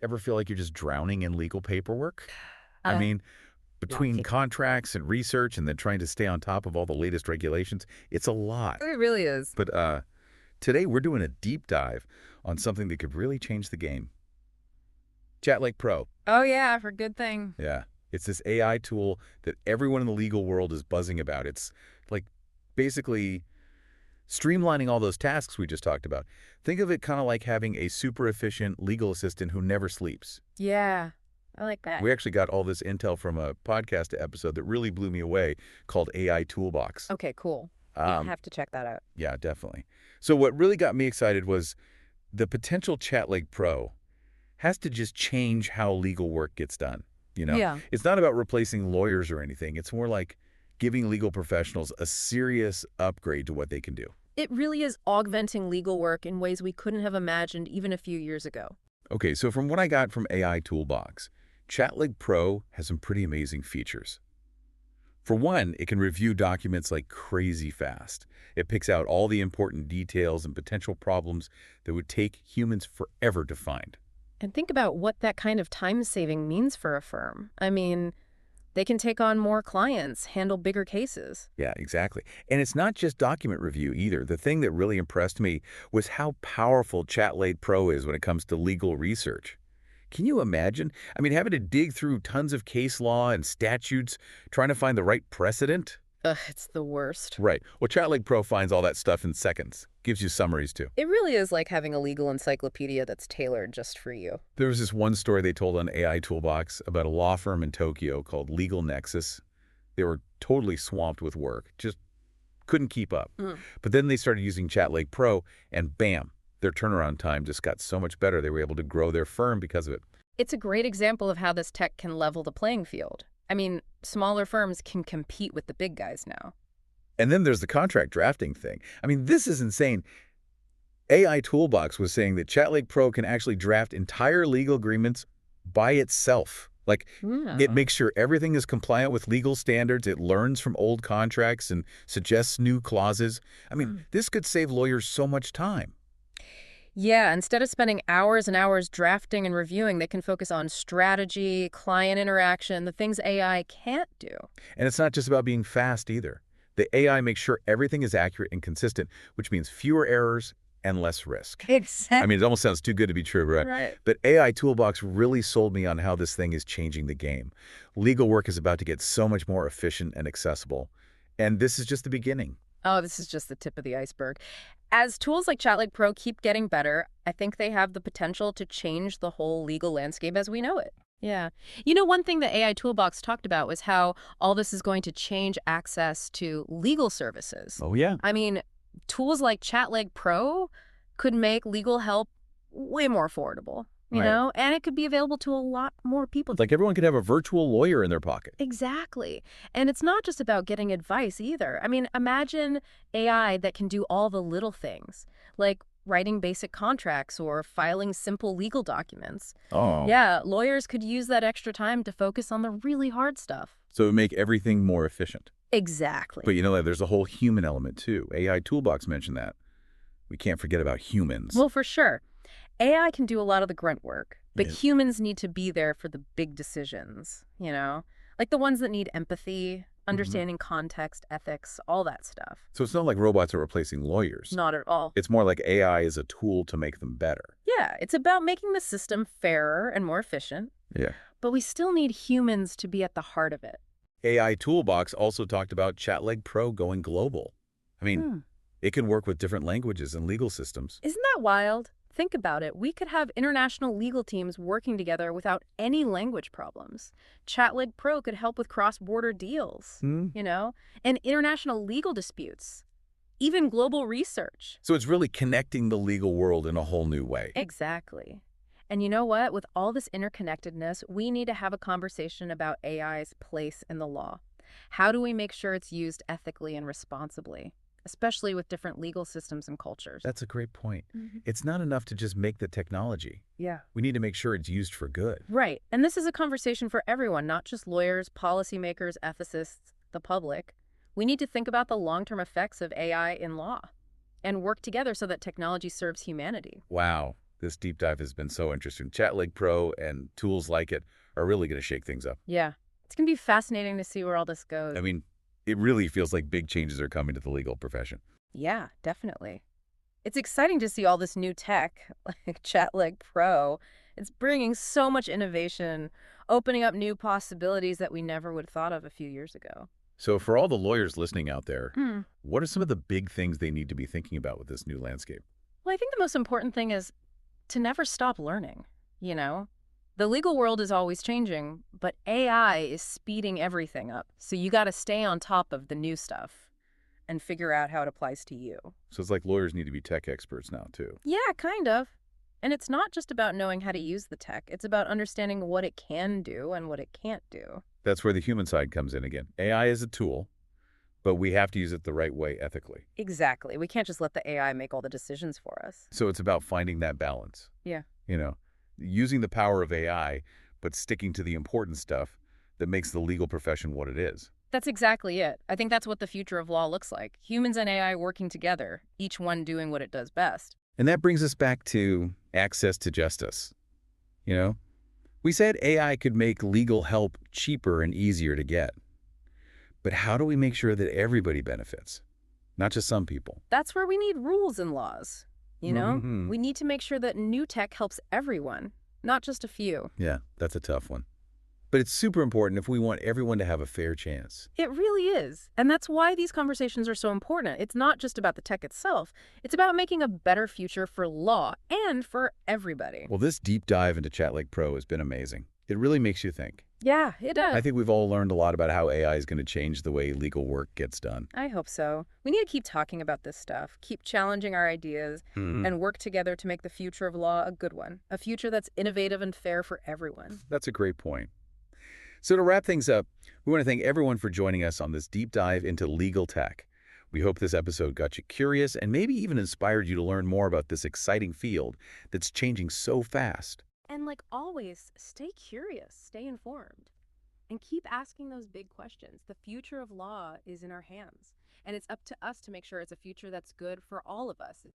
Ever feel like you're just drowning in legal paperwork? I Uh, mean, between right. contracts and research and then trying to stay on top of all the latest regulations, it's a lot. It really is. But today we're doing a deep dive on something that could really change the game. ChatLeg Pro. Oh, yeah, for good thing. Yeah. It's this AI tool that everyone in the legal world is buzzing about. It's like basically streamlining all those tasks we just talked about. Think of it kind of like having a super efficient legal assistant who never sleeps. Yeah, I like that. We actually got all this intel from a podcast episode that really blew me away called AI Toolbox. Okay, cool. Yeah, I Um, have to check that out. yeah, definitely. So what really got me excited was the potential ChatLeg Pro has to just change how legal work gets done. Yeah. It's not about replacing lawyers or anything. It's more like giving legal professionals a serious upgrade to what they can do. It really is augmenting legal work in ways we couldn't have imagined even a few years ago. Okay, so from what I got from AI Toolbox, ChatLeg Pro has some pretty amazing features. For one, it can review documents like crazy fast. It picks out all the important details and potential problems that would take humans forever to find. And think about what that kind of time saving means for a firm. I mean, they can take on more clients, handle bigger cases. Yeah, exactly. And it's not just document review either. The thing that really impressed me was how powerful ChatLeg Pro is when it comes to legal research. Can you imagine? I mean, having to dig through tons of case law and statutes, trying to find the right precedent? Ugh, it's the worst. Right. Well, ChatLeg Pro finds all that stuff in seconds. Gives you summaries, too. It really is like having a legal encyclopedia that's tailored just for you. There was this one story they told on AI Toolbox about a law firm in Tokyo called Legal Nexus. They were totally swamped with work, just couldn't keep up. Mm. But then they started using ChatLeg Pro, and bam, their turnaround time just got so much better. They were able to grow their firm because of it. It's a great example of how this tech can level the playing field. I mean, smaller firms can compete with the big guys now. And then there's the contract drafting thing. I mean, this is insane. AI Toolbox was saying that ChatLeg Pro can actually draft entire legal agreements by itself. Like, it Yeah. makes sure everything is compliant with legal standards. It learns from old contracts and suggests new clauses. I mean, Mm. this could save lawyers so much time. Yeah, instead of spending hours and hours drafting and reviewing, they can focus on strategy, client interaction, the things AI can't do. And it's not just about being fast either. The AI makes sure everything is accurate and consistent, which means fewer errors and less risk. I Exactly. mean, it almost sounds too good to be true, right? Right. But AI Toolbox really sold me on how this thing is changing the game. Legal work is about to get so much more efficient and accessible. And this is just the beginning. Oh, this is just the tip of the iceberg. As tools like ChatLeg Pro keep getting better, I think they have the potential to change the whole legal landscape as we know it. Yeah. You know, one thing the AI Toolbox talked about was how all this is going to change access to legal services. Oh, yeah. I mean, tools like ChatLeg Pro could make legal help way more affordable, Right. and it could be available to a lot more people. Like everyone could have a virtual lawyer in their pocket. Exactly. And it's not just about getting advice either. I mean, imagine AI that can do all the little things, like writing basic contracts or filing simple legal documents. Oh. Yeah, lawyers could use that extra time to focus on the really hard stuff. So it would make everything more efficient. Exactly. But there's a whole human element too. AI Toolbox mentioned that. We can't forget about humans. Well, for sure. AI can do a lot of the grunt work, but Yeah. humans need to be there for the big decisions, like the ones that need empathy, understanding context, ethics, all that stuff. So it's not like robots are replacing lawyers. Not at all. It's more like AI is a tool to make them better. Yeah, it's about making the system fairer and more efficient, Yeah. but we still need humans to be at the heart of it. AI Toolbox also talked about ChatLeg Pro going global. I mean, Hmm. it can work with different languages and legal systems. Isn't that wild? Think about it. We could have international legal teams working together without any language problems. ChatLeg Pro could help with cross-border deals, Hmm. and international legal disputes, even global research. So it's really connecting the legal world in a whole new way. Exactly. And you know what? With all this interconnectedness, we need to have a conversation about AI's place in the law. How do we make sure it's used ethically and responsibly, especially with different legal systems and cultures? That's a great point. Mhm. It's not enough to just make the technology. Yeah. We need to make sure it's used for good. Right. And this is a conversation for everyone, not just lawyers, policymakers, ethicists, the public. We need to think about the long-term effects of AI in law and work together so that technology serves humanity. Wow. This deep dive has been so interesting. ChatLeg Pro and tools like it are really going to shake things up. Yeah. It's going to be fascinating to see where all this goes. I mean, it really feels like big changes are coming to the legal profession. Yeah, definitely. It's exciting to see all this new tech, like ChatLeg Pro. It's bringing so much innovation, opening up new possibilities that we never would have thought of a few years ago. So for all the lawyers listening out there, Hmm. what are some of the big things they need to be thinking about with this new landscape? Well, I think the most important thing is to never stop learning, you know? The legal world is always changing, but AI is speeding everything up. So you got to stay on top of the new stuff and figure out how it applies to you. So it's like lawyers need to be tech experts now, too. Yeah, kind of. And it's not just about knowing how to use the tech. It's about understanding what it can do and what it can't do. That's where the human side comes in again. AI is a tool, but we have to use it the right way ethically. Exactly. We can't just let the AI make all the decisions for us. So it's about finding that balance. Yeah. You know, using the power of AI, but sticking to the important stuff that makes the legal profession what it is. That's exactly it. I think that's what the future of law looks like. Humans and AI working together, each one doing what it does best. And that brings us back to access to justice. You know, we said AI could make legal help cheaper and easier to get. But how do we make sure that everybody benefits, not just some people? That's where we need rules and laws. You know, Mhm. we need to make sure that new tech helps everyone, not just a few. Yeah, that's a tough one. But it's super important if we want everyone to have a fair chance. It really is. And that's why these conversations are so important. It's not just about the tech itself. It's about making a better future for law and for everybody. Well, this deep dive into ChatLeg Pro has been amazing. It really makes you think. Yeah, it does. I think we've all learned a lot about how AI is going to change the way legal work gets done. I hope so. We need to keep talking about this stuff, keep challenging our ideas, and work together to make the future of law a good one. A future that's innovative and fair for everyone. That's a great point. So to wrap things up, we want to thank everyone for joining us on this deep dive into legal tech. We hope this episode got you curious and maybe even inspired you to learn more about this exciting field that's changing so fast. And like always, stay curious, stay informed, and keep asking those big questions. The future of law is in our hands, and it's up to us to make sure it's a future that's good for all of us.